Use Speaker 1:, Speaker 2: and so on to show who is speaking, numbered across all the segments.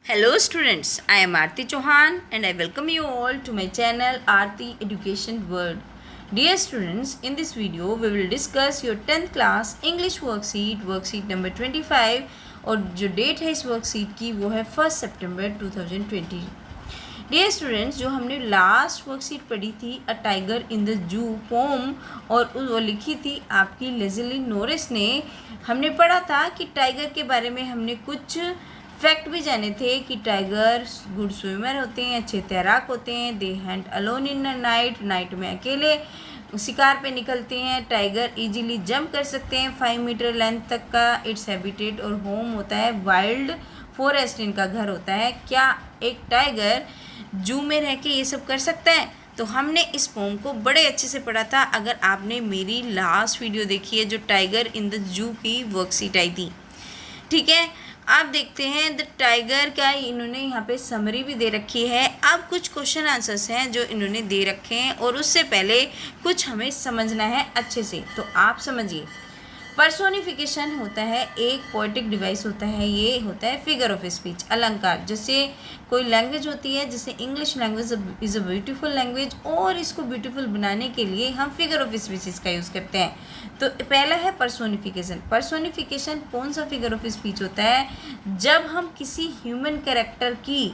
Speaker 1: Hello students, I am Aarti Chauhan and I welcome you all to my channel Aarti Education World. Dear students, in this video we will discuss your 10th class English worksheet number 25 और जो date है इस worksheet की वो है 1 सितंबर 2020. Dear students, जो हमने last worksheet पढ़ी थी a tiger in the zoo poem और वो लिखी थी आपकी लेज़ली नॉरिस ने, हमने पढ़ा था कि टाइगर के बारे में हमने कुछ फैक्ट भी जाने थे कि टाइगर गुड स्विमर होते हैं, अच्छे तैराक होते हैं, दे Hunt alone in the night, night में अकेले शिकार पे निकलते हैं, टाइगर इजीली जंप कर सकते हैं 5 मीटर लेंथ तक का, इट्स हैबिटेट और होम होता है वाइल्ड फॉरेस्ट, इनका घर होता है. क्या एक टाइगर जू में रह के ये सब कर सकता है? तो हमने इस पोम को बड़े अच्छे से पढ़ा था. अगर आपने मेरी लास्ट वीडियो देखी है जो टाइगर इन द जू की वर्कशीट आई थी, ठीक है. आप देखते हैं द टाइगर का इन्होंने यहाँ पे समरी भी दे रखी है. अब कुछ क्वेश्चन आंसर्स हैं जो इन्होंने दे रखे हैं और उससे पहले कुछ हमें समझना है अच्छे से. तो आप समझिए, पर्सोनिफिकेशन होता है एक पोएटिक डिवाइस होता है, ये होता है फिगर ऑफ स्पीच, अलंकार. जैसे कोई लैंग्वेज होती है, जैसे English language is a beautiful language, और इसको ब्यूटीफुल बनाने के लिए हम फिगर ऑफ स्पीच इसका यूज़ करते हैं. तो पहला है पर्सोनिफिकेशन. पर्सोनिफिकेशन कौन सा फिगर ऑफ स्पीच होता है? जब हम किसी ह्यूमन कैरेक्टर की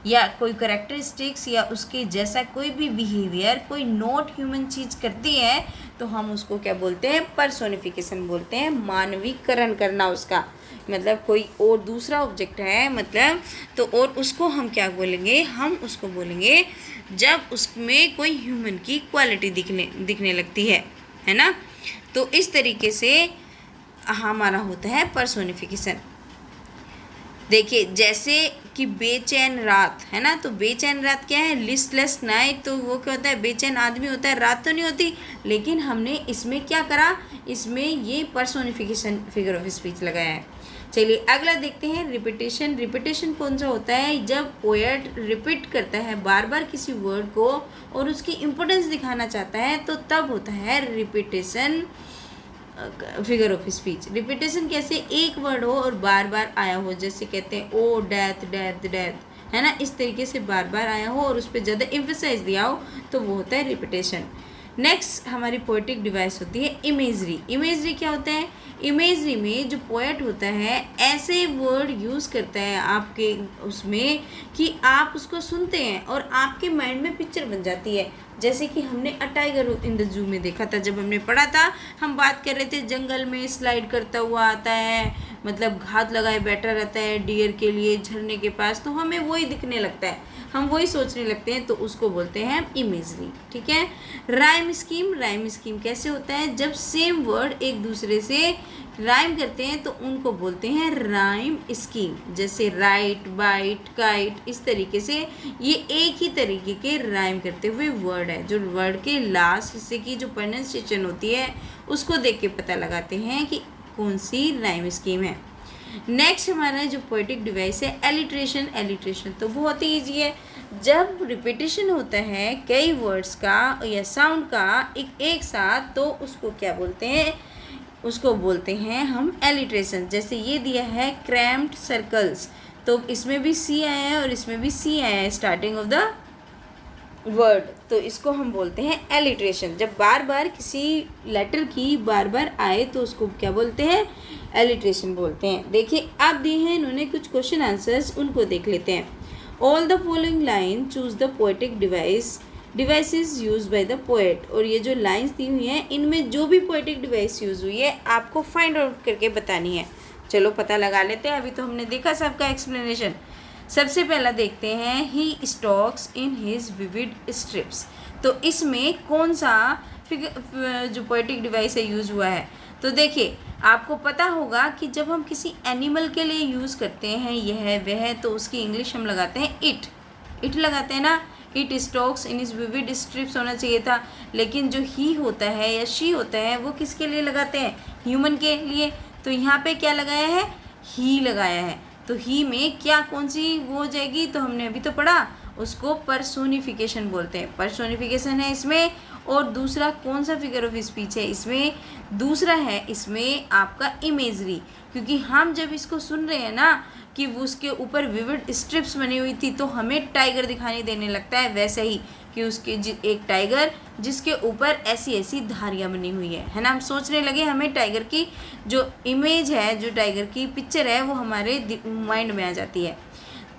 Speaker 1: या कोई करेक्टरिस्टिक्स या उसके जैसा कोई भी बिहेवियर कोई नॉट ह्यूमन चीज़ करती है तो हम उसको क्या बोलते हैं? पर्सोनिफिकेशन बोलते हैं. मानवीकरण करना उसका, मतलब कोई और दूसरा ऑब्जेक्ट है मतलब, तो और उसको हम क्या बोलेंगे? हम उसको बोलेंगे जब उसमें कोई ह्यूमन की क्वालिटी दिखने लगती है ना. तो इस तरीके से हमारा होता है पर्सोनिफिकेशन. देखिए जैसे कि बेचैन रात है ना, तो बेचैन रात क्या है? Listless night. तो वो क्या होता है? बेचैन आदमी होता है, रात तो नहीं होती. लेकिन हमने इसमें क्या करा? इसमें ये पर्सोनिफिकेशन फिगर ऑफ स्पीच लगाया है. चलिए अगला देखते हैं रिपीटेशन. रिपीटेशन कौन सा होता है? जब पोएट रिपीट करता है बार बार किसी वर्ड को और उसकी इम्पोर्टेंस दिखाना चाहता है तो तब होता है repetition figure of speech. Repetition कैसे? एक वर्ड हो और बार बार आया हो, जैसे कहते हैं ओ डेथ डेथ डेथ, है ना, इस तरीके से बार बार आया हो और उस पर ज़्यादा एम्फेसाइज दिया हो तो वो होता है रिपीटेशन. नेक्स्ट हमारी पोएटिक डिवाइस होती है इमेजरी. इमेजरी क्या होता है? इमेजरी में जो पोएट होता है ऐसे वर्ड यूज़ करता है आपके उसमें कि आप उसको सुनते हैं और आपके माइंड में पिक्चर बन जाती है. जैसे कि हमने अ टाइगर इन द जू में देखा था, जब हमने पढ़ा था हम बात कर रहे थे जंगल में स्लाइड करता हुआ आता है, मतलब घात लगाए बैठा रहता है डियर के लिए झरने के पास, तो हमें वही दिखने लगता है, हम वही सोचने लगते हैं, तो उसको बोलते हैं इमेजरी. ठीक है. Rhyme scheme. राइम स्कीम कैसे होता है? जब सेम वर्ड एक दूसरे से राइम करते हैं तो उनको बोलते हैं राइम स्कीम. जैसे राइट, बाइट, काइट, इस तरीके से ये एक ही तरीके के राइम करते हुए वर्ड है. जो वर्ड के लास्ट हिस्से की जो प्रोनाउंसिएशन होती है उसको देख के पता लगाते हैं कि कौन सी राइम स्कीम है. नेक्स्ट हमारा जो पोएटिक डिवाइस है एलिट्रेशन. एलिट्रेशन तो बहुत ही ईजी है. जब रिपीटेशन होता है कई वर्ड्स का या साउंड का एक साथ तो उसको क्या बोलते हैं? उसको बोलते हैं हम एलिट्रेशन. जैसे ये दिया है क्रैम्प्ड सर्कल्स, तो इसमें भी सी आया है और इसमें भी सी आया है स्टार्टिंग ऑफ द वर्ड, तो इसको हम बोलते हैं एलिट्रेशन. जब बार बार किसी लेटर की बार बार आए तो उसको क्या बोलते हैं? एलिट्रेशन बोलते हैं. देखिए आप दिए हैं इन्होंने कुछ क्वेश्चन आंसर्स, उनको देख लेते हैं. All the following line choose the poetic devices use by the poet. और ये जो लाइंस दी हुई हैं इनमें जो भी पोएटिक डिवाइस यूज़ हुई है आपको फाइंड आउट करके बतानी है. चलो पता लगा लेते हैं. अभी तो हमने देखा सबका एक्सप्लेनेशन. सबसे पहला देखते हैं he stalks in his vivid stripes. तो इसमें कौन सा जो पोएटिक डिवाइस है यूज़ हुआ है? तो देखिए आपको पता होगा कि जब हम किसी एनिमल के लिए यूज़ करते हैं यह वह, तो उसकी इंग्लिश हम लगाते हैं इट. इट लगाते हैं ना. It stocks in his vivid strips होना चाहिए था, लेकिन जो ही होता है या शी होता है वो किसके लिए लगाते हैं? ह्यूमन के लिए. तो यहाँ पे क्या लगाया है? ही लगाया है. तो ही में क्या कौन सी वो हो जाएगी? तो हमने अभी तो पढ़ा, उसको पर्सोनिफिकेशन बोलते हैं. पर्सोनिफिकेशन है इसमें. और दूसरा कौन सा फिगर ऑफ स्पीच है इसमें? दूसरा है इसमें आपका इमेजरी, क्योंकि हम जब इसको सुन रहे हैं ना कि वो उसके ऊपर विविड स्ट्रिप्स बनी हुई थी तो हमें टाइगर दिखाई देने लगता है, वैसे ही कि उसके एक टाइगर जिसके ऊपर ऐसी ऐसी धारियाँ बनी हुई है ना। हम सोचने लगे, हमें टाइगर की जो इमेज है, जो टाइगर की पिक्चर है वो हमारे माइंड में आ जाती है।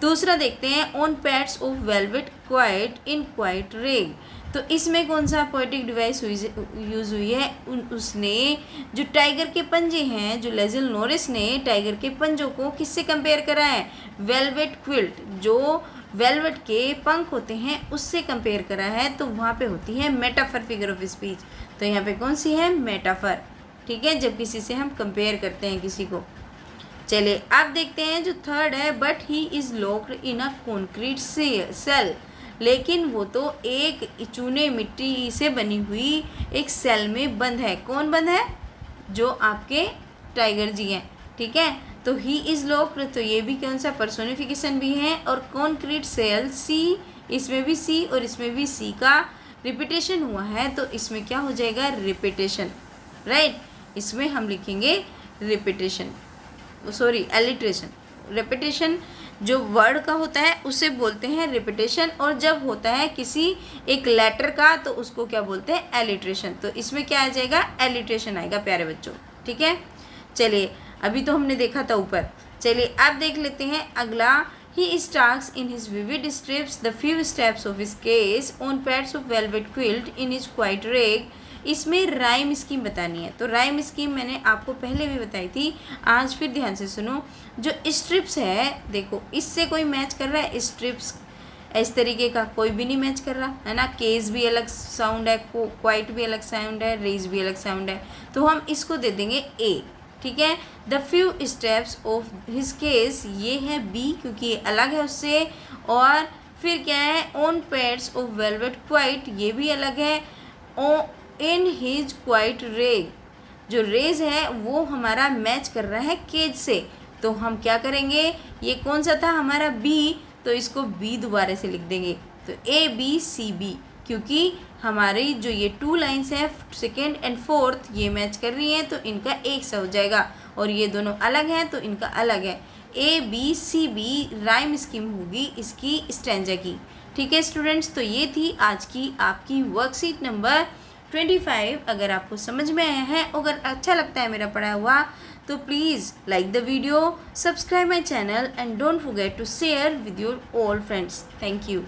Speaker 1: दूसरा देखते हैं, on pads of velvet quite in quite रेग। तो इसमें कौन सा पोएटिक डिवाइस यूज़ हुई है? उसने जो टाइगर के पंजे हैं, जो लेजिल नॉरिस ने टाइगर के पंजों को किससे कंपेयर करा है? वेलवेट क्विल्ट, जो वेलवेट के पंख होते हैं उससे कंपेयर करा है। तो वहाँ पे होती है मेटाफर फिगर ऑफ स्पीच। तो यहाँ पे कौन सी है? मेटाफर। ठीक है, जब किसी से हम कंपेयर करते हैं किसी को। चलिए अब देखते हैं जो थर्ड है, but he is locked in a concrete cell. लेकिन वो तो एक चूने मिट्टी से बनी हुई एक सेल में बंद है। कौन बंद है? जो आपके टाइगर जी हैं। ठीक है, तो ही इज़ लॉक्ड, तो ये भी कौन सा पर्सोनिफिकेशन भी है। और कॉन्क्रीट सेल, सी, इसमें भी सी और इसमें भी सी का रिपीटेशन हुआ है, तो इसमें क्या हो जाएगा? रिपीटेशन। राइट, इसमें हम लिखेंगे रिपीटेशन, सॉरी एलिट्रेशन। रिपीटेशन जो वर्ड का होता है उसे बोलते हैं रिपीटेशन, और जब होता है किसी एक लेटर का तो उसको क्या बोलते हैं? एलिट्रेशन। तो इसमें क्या आ जाएगा? एलिट्रेशन आएगा प्यारे बच्चों। ठीक है, चलिए अभी तो हमने देखा था ऊपर, चलिए अब देख लेते हैं अगला। He stalks in his vivid stripes the few steps of his cage on pads of velvet quiet in his quiet rage. इसमें राइम स्कीम बतानी है। तो राइम स्कीम मैंने आपको पहले भी बताई थी, आज फिर ध्यान से सुनो। जो स्ट्रिप्स है, देखो इससे कोई मैच कर रहा है? स्ट्रिप्स इस तरीके का कोई भी नहीं मैच कर रहा है ना। केस भी अलग साउंड है, क्वाइट भी अलग साउंड है, रेज भी अलग साउंड है, तो हम इसको दे देंगे ए। ठीक है, the few steps of his case, ये है बी क्योंकि ये अलग है उससे। और फिर क्या है? On pads of velvet quite, ये भी अलग है। इन हिज क्वाइट रेग, जो रेज है वो हमारा मैच कर रहा है केज से, तो हम क्या करेंगे? ये कौन सा था हमारा? बी, तो इसको बी दोबारा से लिख देंगे। तो ए बी सी बी, क्योंकि हमारी जो ये 2 लाइन्स हैं, सेकेंड एंड फोर्थ, ये मैच कर रही हैं तो इनका एक सा हो जाएगा, और ये दोनों अलग हैं तो इनका अलग है। A B C B rhyme scheme होगी इसकी स्टैंजा की। ठीक है स्टूडेंट्स, तो ये थी आज की आपकी वर्कशीट नंबर 25। अगर आपको समझ में आया है, अगर अच्छा लगता है मेरा पढ़ा हुआ, तो please like the video, subscribe my channel and don't forget to share with your all friends. Thank you.